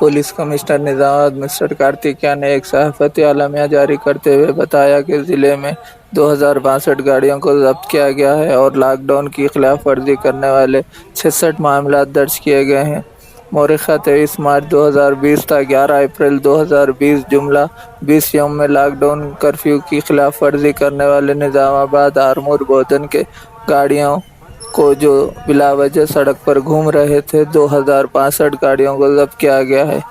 Police commissioner Nizamuddin mister Kartikeya ने एक सहाफ़ती आलमिया जारी करते हुए बताया कि ज़िले में 2062 गाड़ियों को जब्त किया गया है और लॉकडाउन की खिलाफ वर्जी करने वाले 66 मामला दर्ज किए गए हैं। मौरिखा 23 मार्च 2020 था 11 अप्रैल 2020 जुमला 20 यौम में लॉकडाउन कर्फ्यू की खिलाफ वर्जी करने वाले निज़ामाबाद आरमूर बोधन के गाड़ियों को जो बिलावजह सड़क पर घूम रहे थे 2065 गाड़ियों को जब्त किया गया है,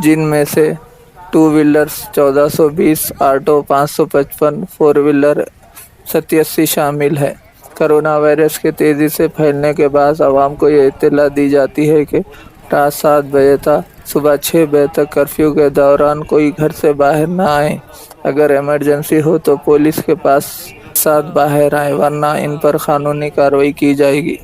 जिनमें से two wheelers 1420, auto 555, four wheeler 87 शामिल है। कोरोना वायरस के तेज़ी से फैलने के बाद आवाम को ये इत्तला दी जाती है कि रात 7 बजे तक सुबह 6 बजे तक कर्फ्यू के दौरान कोई घर से बाहर ना आए। अगर इमरजेंसी हो तो पुलिस के पास साथ बाहर आए, वरना इन पर कानूनी कार्रवाई की जाएगी।